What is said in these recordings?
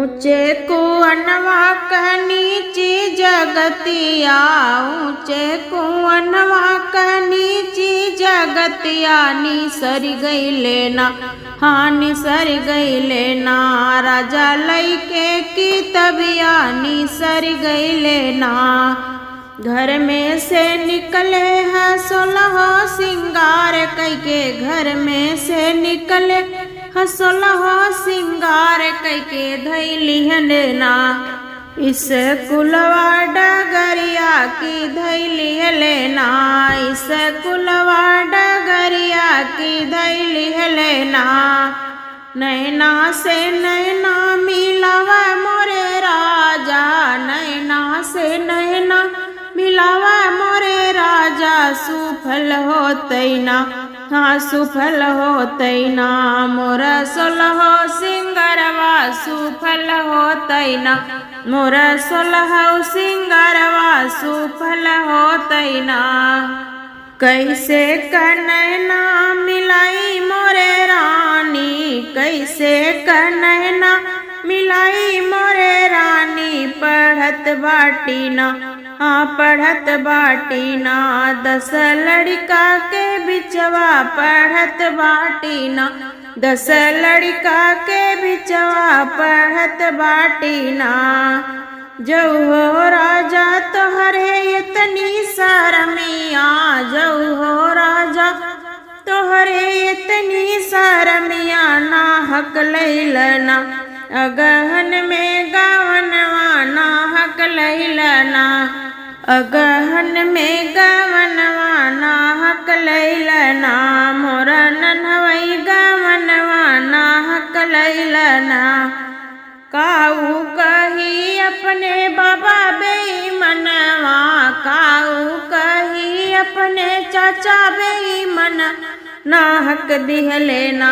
ऊंचे कुअनवा क नीची जगतिया, ऊंचे कुअनवा क नीची जगतिया, निसर गईले ना, हाँ निसर गईले ना, राजा लइके की तबिया निसर गईले ना। घर में से निकले है 16 सिंगार कैके, घर में से निकले है 16 सिंगार कैके, धैली ना इस कुलवा डगरिया की धैली लेना, इस कुलवा डगरिया की धैली लेना। नैना से नैना मिलावा मोरे राजा, नैना से नैना मिलावा मोरे राजा, सुफल होतै ना, हाँ सुफल होतै ना, मोरा 16 सिंगरवा सुफल होतै ना, मोरा 16 सिंगरवा सुफल होतै ना। कैसे कनैना मिलाई मोरे रानी, कैसे कनैना मिलाई मोरे रानी, पढ़त बाटी ना, हाँ पढ़त बाटी ना, 10 लड़का के बिचवा पढ़त बाटी ना, 10 लड़का के बिचवा पढ़त बाटी ना। जो हो राजा तोहरे इतनी शरमिया, जो हो राजा तोहरे इतनी शरमिया, ना हक लैलना अगहन में गवनवा, ना हक लैलना अगहन में गवनवा, ना हक लैलना, मोरा नन्हवई गवनवा, ना हक लैलना। काऊ कही अपने बाबा बेईमनवा, काऊ कही अपने चाचा बेईमन, ना हक दिहले ना,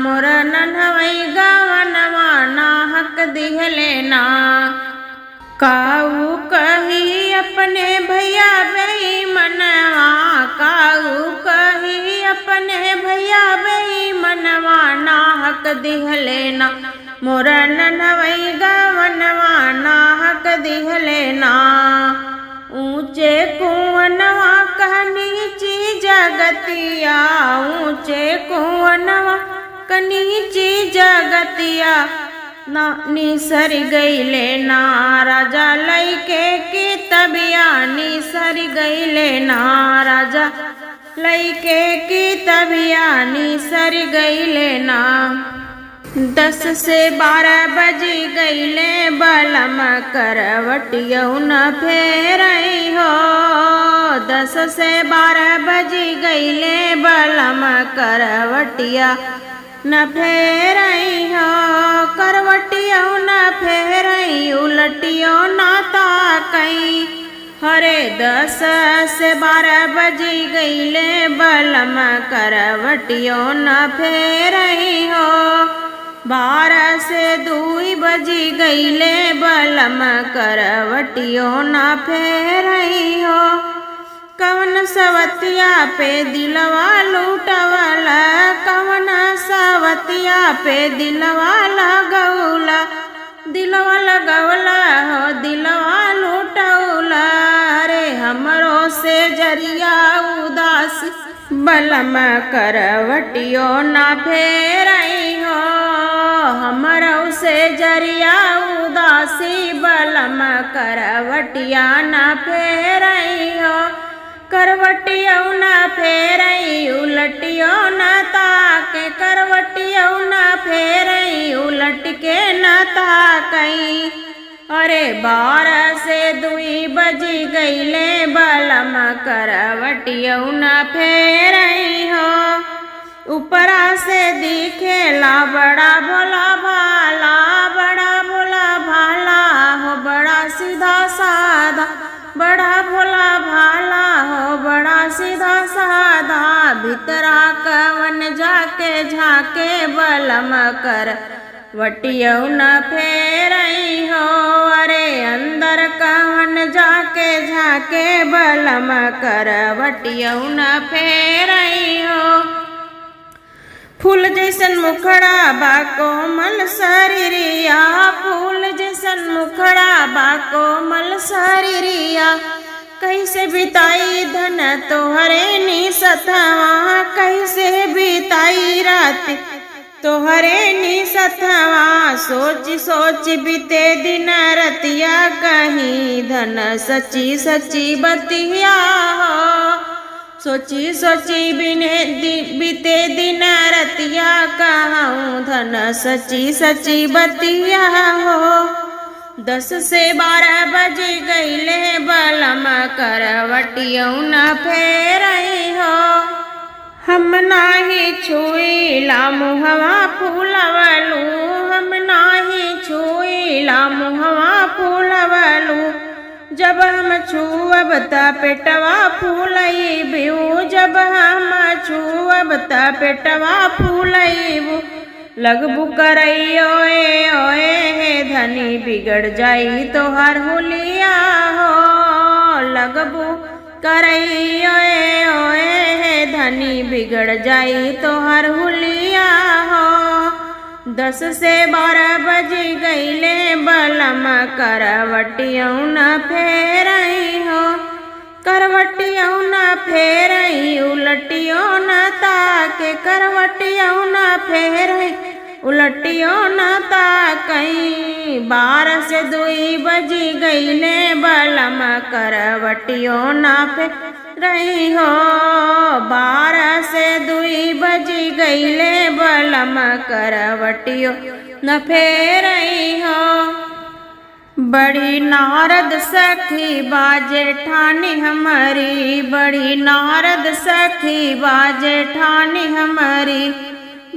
मोरा नन्हवई गवनवा, ना हक दिहले ना। काऊ कही अपने भैया बेईमनवा, काऊ कही अपने भैया बेईमनवा, ना हक दिहले ना, मोरा नन्हवई गवनवा, ना हक दिहले ना। ऊंचे कुअनवा क नीची जगतिया, ऊंचे कुअनवा क नीची जगतिया, ना निसर गईले ना, राजा लइके की तबिया निसर गईले ना, राजा लइके की तबिया निसर गईले ना। 10 से 12 बजी गईले बलम करवटियौ न फेरई हो, 10 से 12 बजी गईले बलम करवटिया न फेरई हो, करवटियौ न फेरई उलटियो न ताकई। हरे 10 से 12 बजी गईले बलम करवटियो न फेरई हो, 12 से 2 बजी गईले बलम करवटियो न फेरई हो। कवन सवतिया पे दिलवा लूटवला, कवन सवतिया पे दिलवा लगौला, दिलवा लगौला हो दिलवा लूटौला। रे हमरो से जरिया उदास बलम करवटियो न फेरई हो, हमरो से जरिया उदासी बलम करवटिया न फेरई हो। करवटियौ न फेरई उलटियो न ताके, करवटियौ न फेरई उलट के न ताकई। अरे 12 से 2 बजी गईले बलम करवटियौ न फेरई हो। ऊपरा से दिखेला बड़ा भोला भाला, बड़ा भोला भाला हो, बड़ा सीधा साधा, बड़ा भोला भाला हो, बड़ा सीधा साधा। भीतरा कवन जाके झाके बलम करवटियौ न फेरई हो, अरे अंदर कवन जाके झाके बलम करवटियौ न फेरई हो। फूल जैसन मुखड़ा बा कोमल शरीरिया, फूल जैसन मुखड़ा बा कोमल शरीरिया। कैसे बिताई धन तोहरे निसथवा, कैसे बिताई रात तोहरे निसथवा। सोच सोच बीते दिन रतिया, कहीं धन सची सची बतिया हो। सोची सोची बीते दिन रतिया, कहूँ धन सची सची बतिया हो। 10 से 12 बज गईले बलम, करवटियों न फेरई हो। हम नाही छुईला मुहवा फूलवलू, हम नाही छुईला मुहवा फूलवलू। जब हम छुअब त पेटवा फूलईबू, जब हम छुअब त पेटवा फूलईबू। लगबू करैयो ए ओए हे धनी, बिगड़ जाई तोहर हुलिया हो। लगबू करैयो ए ओए हे धनी, बिगड़ जाई तोहर हुलिया हो। 10 से 12 बज गईले बलम, करवटियों न फेरई हो। करवटियों न फेरई, उलटियों न ताके, करवटियों न फेरई, उलटियों न ताकई। 12 से 2 बज गईले बलम, करवटियों न फेरई हो। 12 से 2 बज गईले बलम, करवटियों न फेरई हो। बड़ी नारद सखी बाजे ठानी हमारी, बड़ी नारद सखी बाजे ठानी हमारी।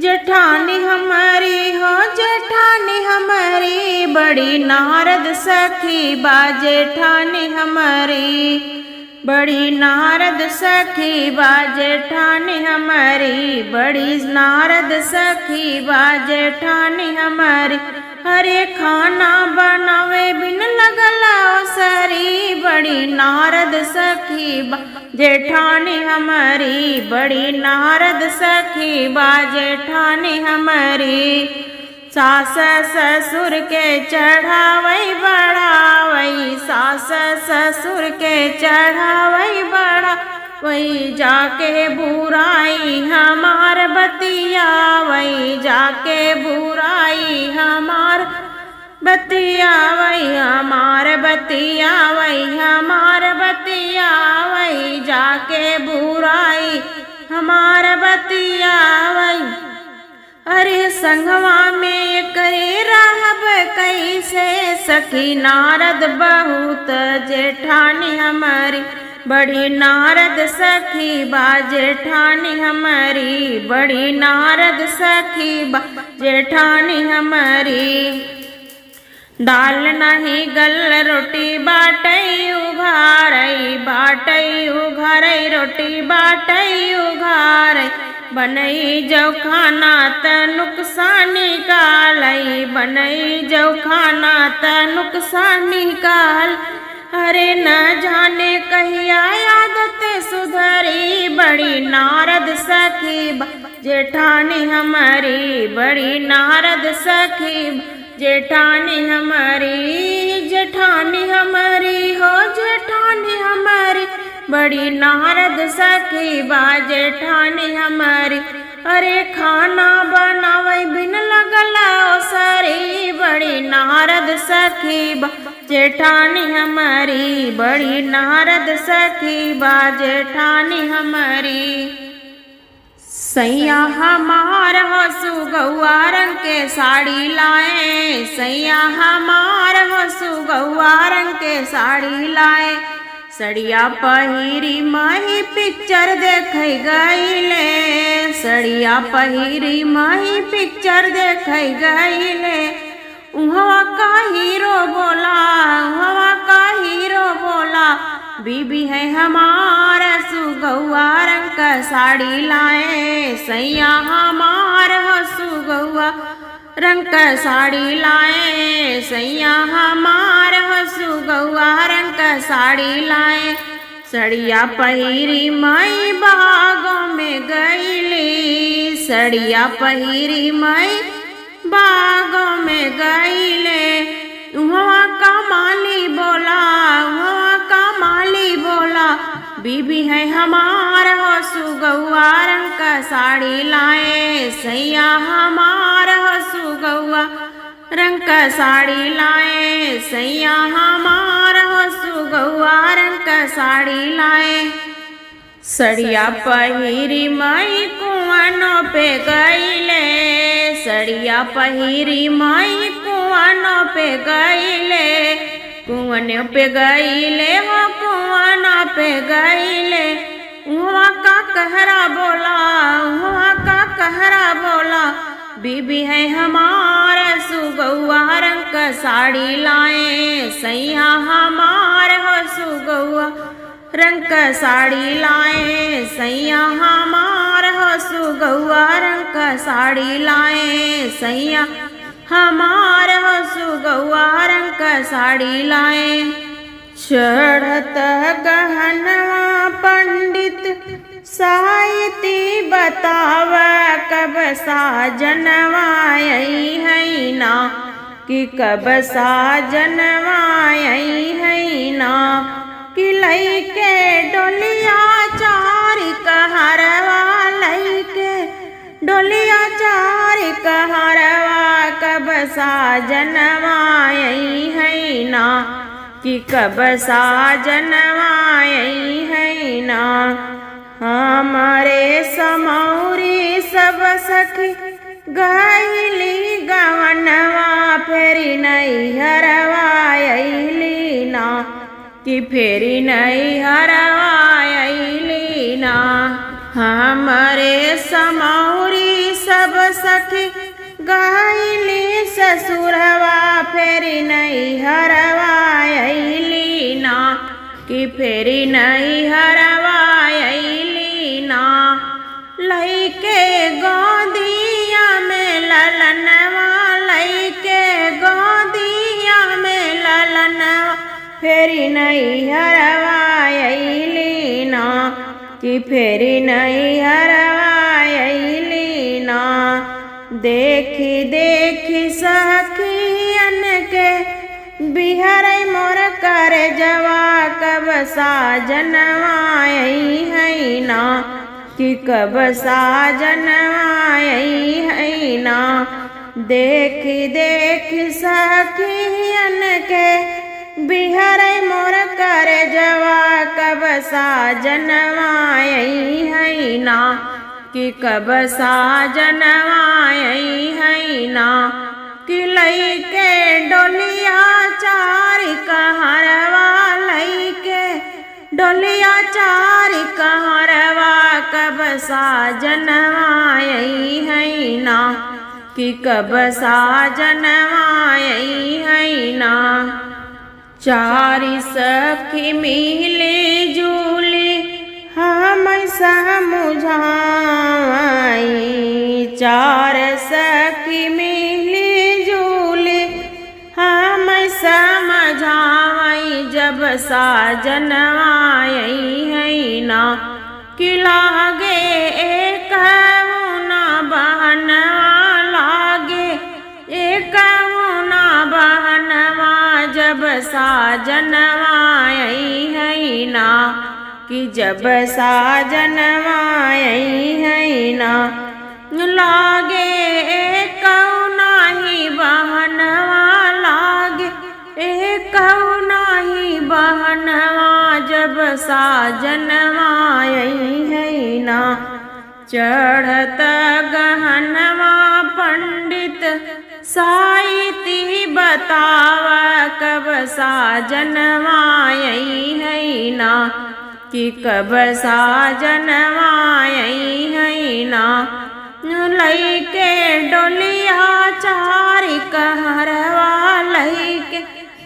जेठानी हमारी हो, जेठानी हमारी, बड़ी नारद सखी बाजे ठानी हमारी। बड़ी नारद सखी बाजे ठानी हमारी, बड़ी नारद सखी बाजे ठानी हमारी। हरे खाना बनावे बिन लगला सरी, बड़ी नारद सखी जेठानी हमारी। बड़ी नारद सखी जेठानी हमारी। सास ससुर के चढ़ावई बढ़ावई, सास ससुर के चढ़ावई बढ़ावई। जाके बुराई हमार बतियावई, जाके बुराई हमार बतियावई, हमार बतियावई, हमार बतियावई। जाके बुराई हमार बतियावई। अरे संगवा में करे रहब कैसे, सखी नारद बहुत जेठानी हमारी। बड़ी नारद सखी जेठानी हमारी, बड़ी नारद सखी जेठानी हमारी। दाल नहीं गल रोटी बाटई उघारई, बाटई उघारई, रोटी बाटई उघारई। बनई जौ खाना त नुकसान निकालई, बनई जौ खाना त नुकसान निकाल। अरे न जाने कहिया आदत सुधरी, बड़ी नारद सखी जेठानी हमारी। बड़ी नारद सखी जेठानी हमारी, जेठानी हमारी हो, जेठानी हमारी। बड़ी नारद सखी जेठानी हमारी। अरे खाना बनावे बिन लगला सरी, बड़ी नारद सखी जेठानी हमारी। बड़ी नारद सखी जेठानी हमारी। सैया हमार हसु गौआ रंग के साड़ी लाए, सैया हमार हसु गौआ रंग के साड़ी लाए। सड़िया पहिरी माही पिक्चर देखई गईले, सड़िया पहिरी माही पिक्चर देखई गईले। उहवा का हीरो बोला, उहवा का हीरो बोला। बीबी है हमारा सुगौआ रंग का साड़ी लाए, सैया हमार सुगौआ रंग का साड़ी लाए, सैया हमार सुगौआ रंग का साड़ी लाए। सड़िया पहिरी माई बागों में गईली, सड़िया पहिरी मई बागों में गईले। वहाँ का माली बोला, वहाँ का माली बोला, बीबी है हमार हो सुगौआ रंग का साड़ी लाए। सैया हमार हो सुगौआ रंग का साड़ी लाए। सैया हमार हो सुगौआ रंग का साड़ी लाए। सड़िया पहिरी मई कुआनों पे गईले। सड़िया पहिरी मई कुआनों पे गईले। कुआनों पे गईले हो कुआनों पे गईले। वहाँ का कहरा बोला, वहाँ का कहरा बोला, बीबी है हमारा सुगौआ रंग का साड़ी लाए। सैया हमार हो सुगौआ रंग का साड़ी लाए। सैया हमार हो सुगौआ रंग का साड़ी लाए। सैया हमार हो सुगौआ रंग का साड़ी लाए। चढ़त गहनवा पंडित साहिती बताव कब साजनवा आई है ना, कि कब साजनवा आई है ना, कि लइके डोलिया चारी कहरवा, लइके डोलिया चारी कहरवा, कब साजनवा आई है ना, कि कब साजनवा आई है ना। हमारे समौरी सब सखी गईली गवनवा, फेरी नैहरवा अइली ना, कि फेरी नैहरवा अइली ना। हमारे समौरी सब सखी गईली ससुरवा, फेरी नैहरवा अइली ना, कि फेरी नैहरवा अइली ना। लइके गोदिया में ललनवा, लइके गोदिया में ललनवा, फेरी नैहरवा अइली ना, कि फेरी नैहरवा अइली ना। देखी देखी सखियन के बिहर मोर कर जवा, कब साजनवा आई है ना, कि कब साजनवा आई है ना। देखी देखी सखियन के बिहर मोर कर जवा, कब साजनवा आई है ना, कि कब साजनवा आई है ना। कि लइके डोलिया चारी कहरवा, लइके डोलिया चारी कहरवा, कब साजनवा आई है ना, कि कब साजनवा आई है ना। चारी सखी मिली जुली हम समझाई, चार सखी मिली जुली हम समझाई, जब साजनवा आई है ना, कि लागे एक ना बहनवा, लागे एक ना बहनवा, जब साजनवा आई है ना, कि जब साजनवा आई है ना। लागे एक नाही बहनवा, लागे एक नाही बहनवा, जब साजनवा आई है ना। चढ़त गहनवा पंडित साहिती बतावा, कब साजनवा आई है ना, कि कब साजनवा आई है ना। लइके डोलिया चारी कहरवा, लइके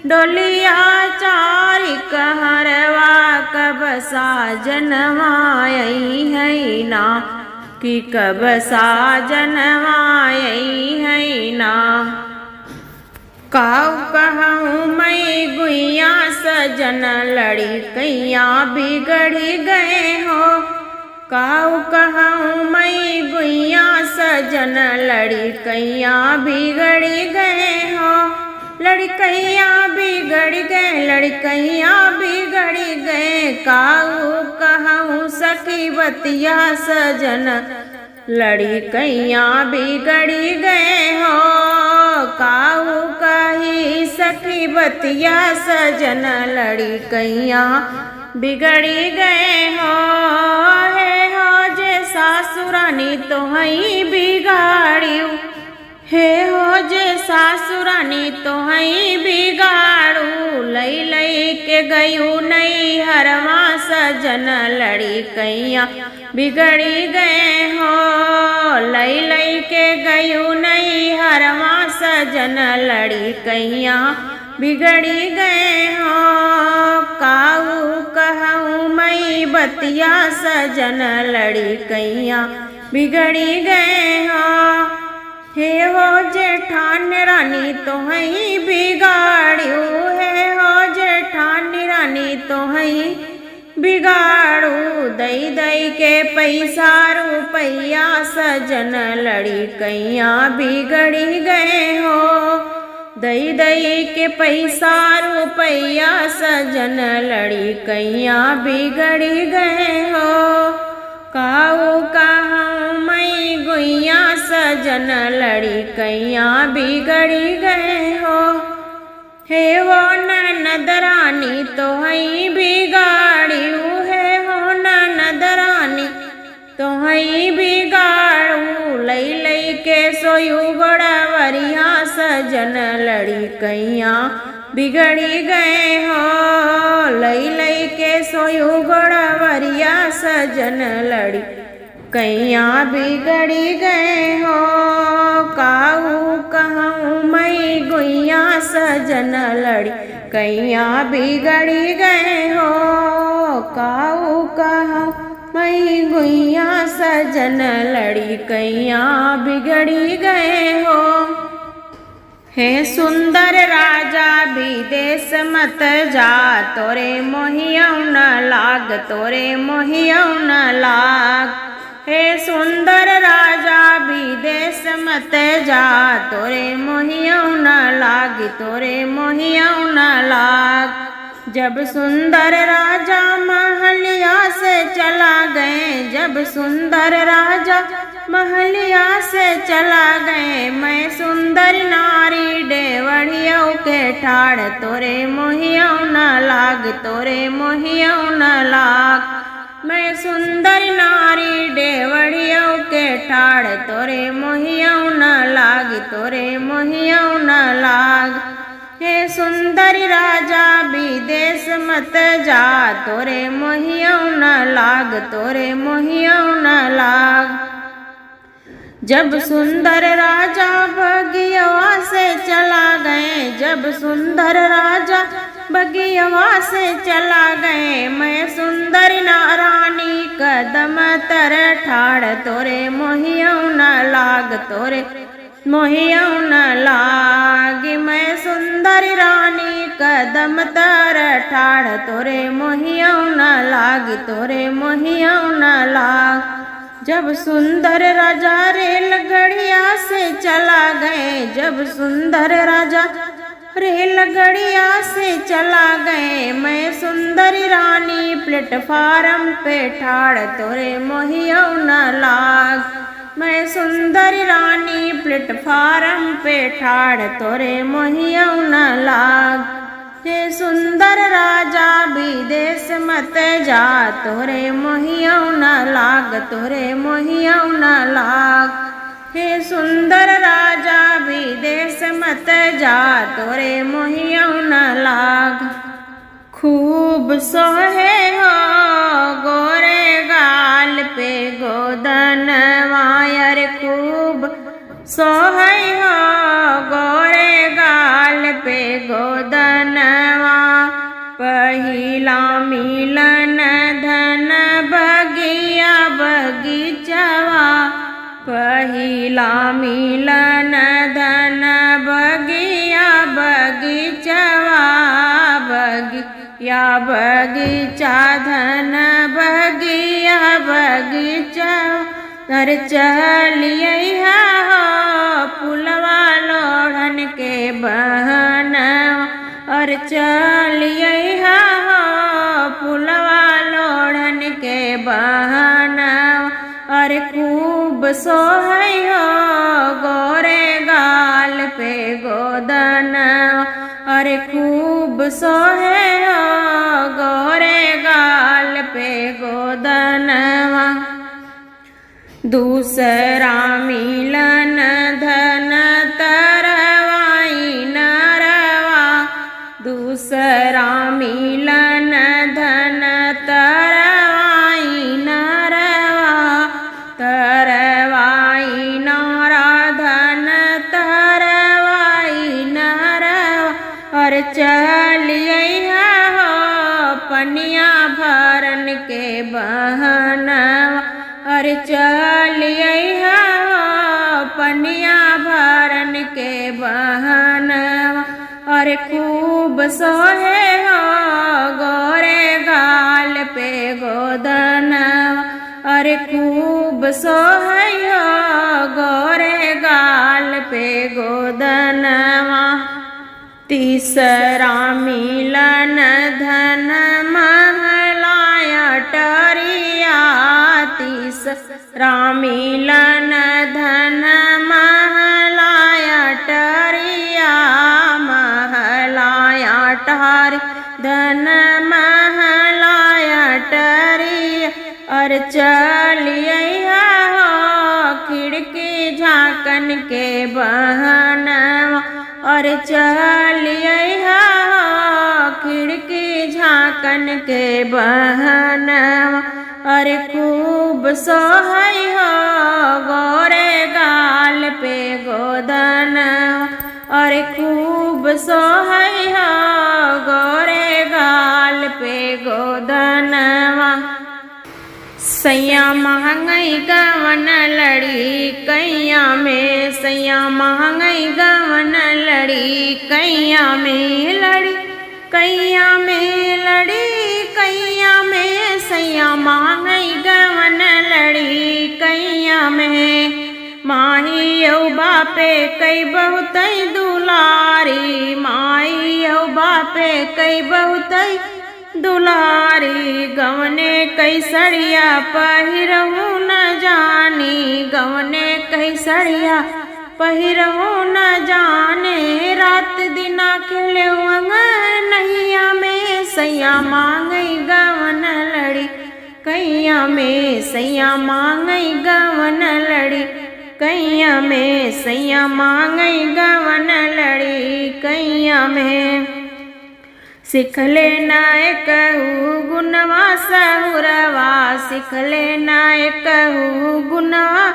डोलिया चारी कहरवा, कब साजनवा आई है ना, कि कब साजनवा आई है ना। काऊ कहूँ मैं गुइया सजन लड़िकैया बिगड़ गए हो, काऊ कहूँ मैं गुइया सजन लड़कैया बिगड़ी गए हो, लड़कैया बिगड़ गए, लड़कैया बिगड़ गए। काऊ कहूँ सखी बतिया सजन लड़कैया बिगड़ी गए हो, काऊ कही सखी बतिया सजन लड़कैया बिगड़ी गए हो। हे हो जे सासुरानी तोहई बिगाड़ियू, हे हो जे सासुरानी तोहई बिगाड़ू। लई लई के गयू नई हरवा सजन लड़कैया बिगड़ी गए हो, लई लई के गयू नई हरवा सजन लड़कैया बिगड़ी गए हो। काऊ कहूँ मई बतिया सजन लड़कैया बिगड़ी गए हो। हे हो जेठान रानी तोहई बिगाड़ू, हे हो जेठान रानी तोहई बिगाड़ू। दई दई के पैसा रुपैया सजन लड़कैया बिगड़ी गए हो, दई दई के पैसा रुपैया सजन लड़कैया बिगड़ी गए हो। काऊ कहूँ मई गुइया सजन लड़कैया बिगड़ी गए हो। हे वो ननद रानी तोहई बिगाड़ियू, हे हो ननद रानी तोहई बिगाड़ू। लई लई के सोयू गोड़वरिया सजन लड़कैया बिगड़ी गए हो, लई लई के सोयू गोड़वरिया सजन लड़कैया बिगड़ी गए हो। काऊ कहूँ मई गुइया सजन लड़कैया बिगड़ी गए हो, काऊ कहूँ मई गुइया सजन लड़कैया बिगड़ी गए हो। हे सुंदर राजा विदेश मत जा, तोरे मोहियऊ न लाग, तोरे मोहियऊ न लाग। हे सुंदर राजा विदेश मत जा, तोरे मोहियऊ न लाग, तोरे मोहियऊ न लाग। जब सुंदर राजा महलिया से चला गए, जब सुंदर राजा महलिया से चला गए। मैं सुंदर नारी डेवढ़ियों के ठाड़, तोरे मोहियऊ न लाग, तोरे मोहियऊ न लाग। मैं सुंदर नारी डेवढ़ियों के ठाड़, तोरे मोहियऊ न लाग, तोरे मोहियऊ न लाग। हे सुंदर राजा विदेश मत जा, तोरे मोहियऊ न लाग, तोरे मोहियऊ न लाग। जब सुंदर राजा बगियवा से चला गए, जब सुंदर राजा बगियवा से चला गए। मैं सुंदर रानी कदम तर ठाड़, तोरे मोहियऊ न लाग, तोरे मोहियऊ न लाग। मैं सुंदर रानी कदम तर ठाड़, तोरे मोहियऊ न लाग, तोरे मोहियऊ न लाग। जब सुंदर राजा रेलगड़िया से चला गए, जब सुंदर राजा रेलगड़िया से चला गए। मैं सुंदर रानी प्लेटफार्म पे ठाड़, तोरे मोहियऊ न लाग। मैं सुंदर रानी प्लेटफार्म पे ठाड़, तोरे मोहियऊ न लाग। हे सुंदर राजा विदेश मत जा, तोरे मोहियऊ न लाग, तोरे मोहियऊ न लाग। हे सुंदर राजा विदेश मत जा, तोरे मोहियऊ न लाग। खूब सोहे हो गोरे गाल पे गोदन वायर, खूब सोहे हो गोरे गाल पे गोदनवा। पहिला मिलन धन बगिया बगीचवा, पहिला मिलन धन बगिया बगीचवा। बगिया बगीचा धन बगिया बगीचा, अरे चलिए हो पुलवा लोढ़न के बहनवा, अरे चलिए हो पुलवा लोढ़न के बहनवा, अरे खूब सोहै हो गोरे गाल पे गोदनवा, अरे खूब सोहे हो गोरे गाल पे गोदनवा। दूसरा मिलन धन तरवाई नरवा, दूसरा मिलन धन तरवाई नरवा, तरवाई नरा धन तरवाई नरवा, और चलिए हो पनिया भरन के बहनवा, अरे चलिए हो पनिया भरन के बहनवा, अरे खूब सोहे हो गोरे गाल पे गोदनवा, अरे खूब सोहे हो गोरे गाल पे गोदनवा। तीसरा मिलन धन महलाया टरिया, तीसरा मिलन धन महलाया टरिया, महलाया टहरी धन महलाया टरिया, और चलिए हो खिड़की झाँकन के बहनवा, और चलिए हो खिड़की झाँकन के बहनवा, अरे खूब सोहै हो गोरे गाल पे गोदनवा, अरे खूब सोहै हो गोरे गाल पे गोदनवा। सैया महंगाई गवन लड़ी कैया में, सैया महंगाई गवन लड़ी कैया में लड़ी, कैया में लड़ी कैया में, सैया महंगाई गवन लड़ी कैया में। माही यौ बापे कई बहुत दुलारी, माही यौ बापे कई बहुत दुलारी, गवने कई सड़िया पहिरहू न जानी, गवने कई सड़िया पहिरहू न जाने, रात दिना खेले अंगनैया में, सैया मांगई गवन लड़ी कैया में, सैया मांगई गवन लड़ी कैया में, सैया मांगई गवन लड़ी कैया में। सिखले नाय कहू गुनवा सहुरवा, सिखले नाय कहू गुनवा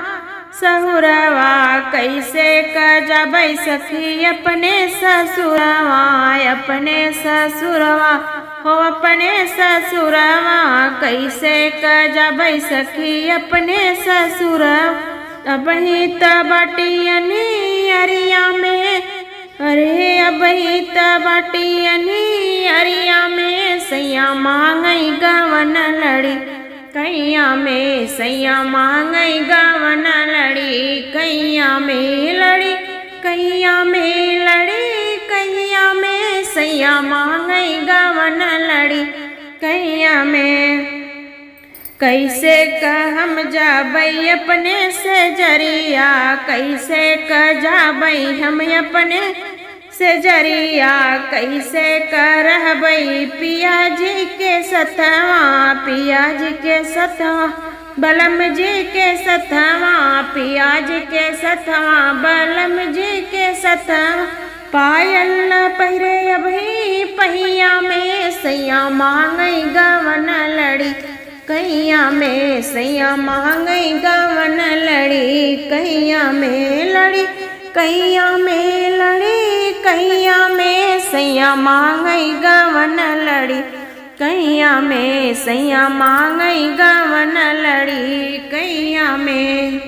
सहुरवा, कैसे कजबै सखी अपने ससुरवा, अपने ससुरवा हो अपने ससुरवा, कैसे कजबै सखी अपने ससुरवा। अबही त बाटियनी अरिया में, अरे अबही त बाटियनी अरिया में, सैया मांगई गवन लड़ी कैया में, सैया मांगई गवन लड़ी कैया में लड़ी, कैया में लड़ी कैया में, सैया मांगई गवन लड़ी कैया में। कैसे कहम जाबै अपने से जरिया, कैसे क जाबै हम अपने से जरिया, कैसे करहबै पिया जी के सतवा, पिया जी के सतवा बलम जी के सतवा, पिया जी के सतवा बलम जी के सतवा। पायल न पहिरे अभी पहिया में, सैया मांगई गवन लड़ी कैया में, सैया मांगई गवन लड़ी कैया में लड़ी, कैया में लड़ी कैया में, सैया मांगई गवन लड़ी कैया में, सैया मांगई गवन लड़ी कैया में।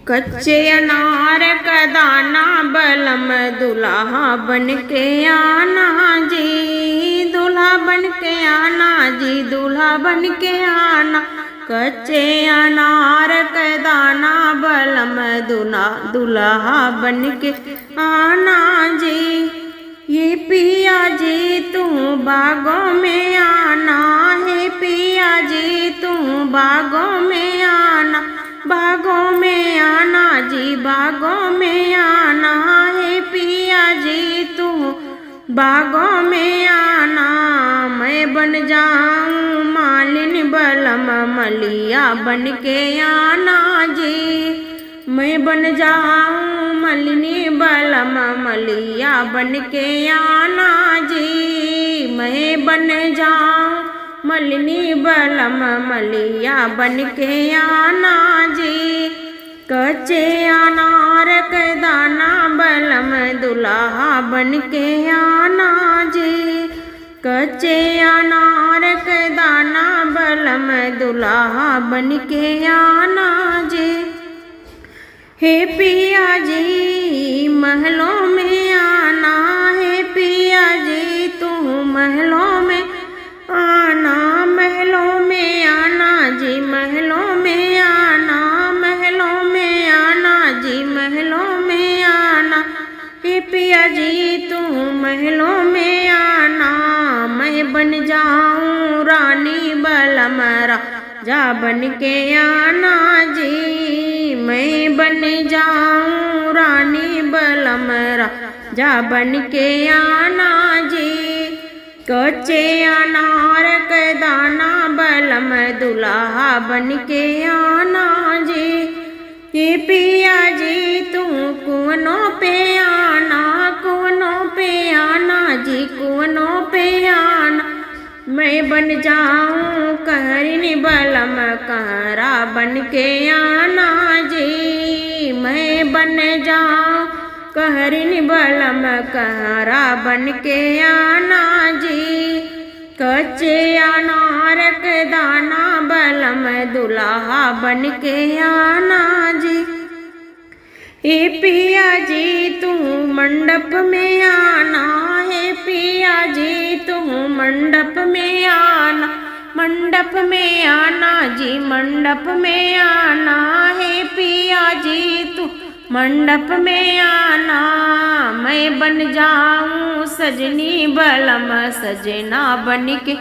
कच्चे अनार का दाना बलम दुल्हा बन के आना जी, दूल्हा बन के आना जी, दूल्हा बन के आना, कच्चे अनार के दाना बलम दुल्हा बन के आना जी। ये पिया जी तू बागों में आना है, पिया जी तू बागों में आना, बागों में आना जी, बागों में आना है, पिया जी तू बागों में आना। मैं बन जाऊं मालिन बलम मलिया बन के आना जी। मैं बन जाऊं मलिनी बलम मलिया बन के आना जी। मैं बन जाऊं मलिनी बलम मलिया बन के आना जी। कच्चे अनार के दाना बलम दुल्हा बन के आना जी। कच्चे अनार के दाना बलम दुल्हा बन के आना जी। हे पिया जी महलों में आना है, पिया जी तू महलों में आना, महलों में आना जी, महलों में आना, महलों में आना जी, महलों में आना। हे पिया जी तू महलों में आना। मैं बन जाऊं रानी बलम राजा बन के आना जी। मैं बन जाऊं रानी बलम राजा बन के आना जी। कच्चे अनार के दाना बलम दुल्हा बन के आना जी। ये पिया जी तू कुवनों पे आना, कुवनों पे आना जी, कुवनों पे आना। मैं बन जाऊं कहरिनी बलम कहरा बन के आना जी। मैं बन जाऊं कहरिनी बलम कहरा बन के आना जी। कच्चे अनार के दाना बलम दुल्हा बन के आना जी। हे पिया जी तू मंडप में आना है, पिया जी तू मंडप में आना, मंडप में आना जी, मंडप में आना है, पिया जी तू मंडप में आना। मैं बन जाऊं सजनी बलम सजना बन के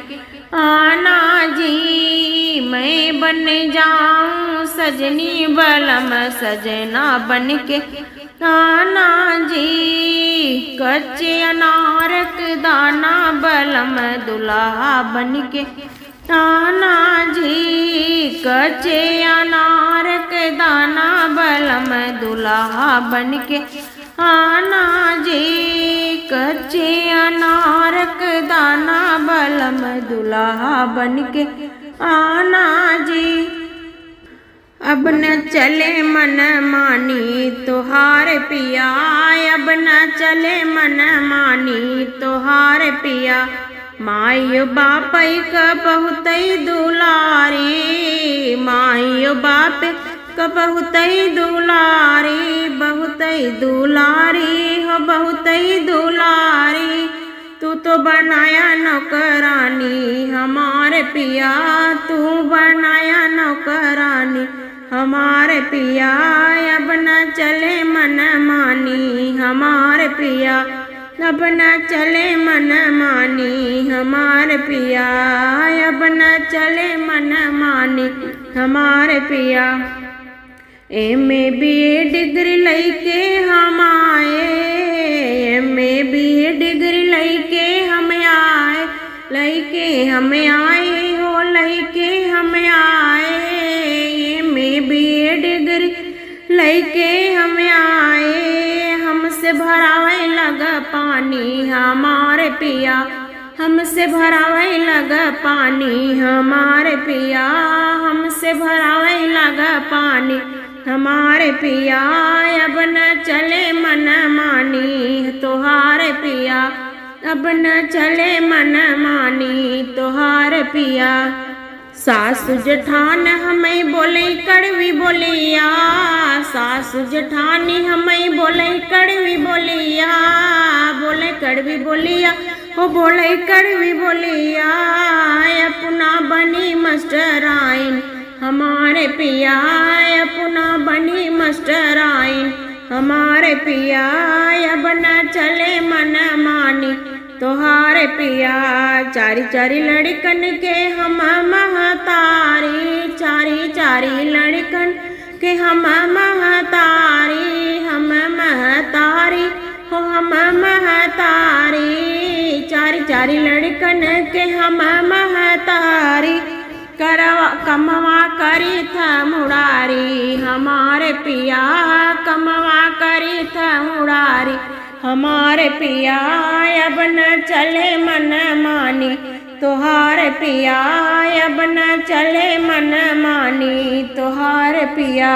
आना जी। मैं बन जाऊं सजनी बलम सजना बन के आना जी। कच्चे अनार के दाना बलम दुल्हा बन के आना जी। कच्चे अनार के दाना बलम दुल्हा बन के आना जी। कच्चे अनार के दाना बलम दुल्हा बन के आना जी। अब न चले मन मानी तोहार पिया, अब न चले मन मानी तोहार पिया। माइयो बापई का बहुतई दुलारी, माइयो बाप का बहुतई दुलारी, बहुतई दुलारी हो बहुतई दुलारी। तू तो बनाया नौकरानी हमारे पिया, तू बनाया नौकरानी हमारे पिया। अब न चले मन मानी हमारे पिया, अब न चले मन मानी हमारे पिया, अब न चले मन मानी हमारे पिया। MA डिग्री लैके हम आए, MA डिग्री लैके हम आए, लैके हम आए हो लैके हम आए। MA डिग्री लैके हम आए, हमसे भरावे लगा पानी हमारे पिया, हमसे भरावे लगा पानी हमारे पिया, हमसे भरावे लगा पानी हमारे पिया। अब न चले मन मानी तोहारे पिया, अब न चले मन मानी तोहारे पिया। सासु जेठान हमें बोले कड़वी बोलिया, सासु जेठानी हमें बोले कड़वी बोलिया, बोले कड़वी बोलिया हो बोले कड़वी बोलिया। अपना बनी मास्टर आइन हमारे पिया अपना बनी मास्टराइन, हमारे पिया अब न चले मन मानी, तोहारे पिया चारी चारी लड़कन के हम महतारी, चारी चारी लड़कन के हम महतारी, हम महतारी हो हम महतारी, चारी चारी लड़कन के हम महतारी, करवा कमवा करी था मुरारी, हमारे पिया कमवा करी था मुरारी, हमारे पिया अब न चले मन मानी, तोहार पिया अब न चले मन मानी, तोहार पिया।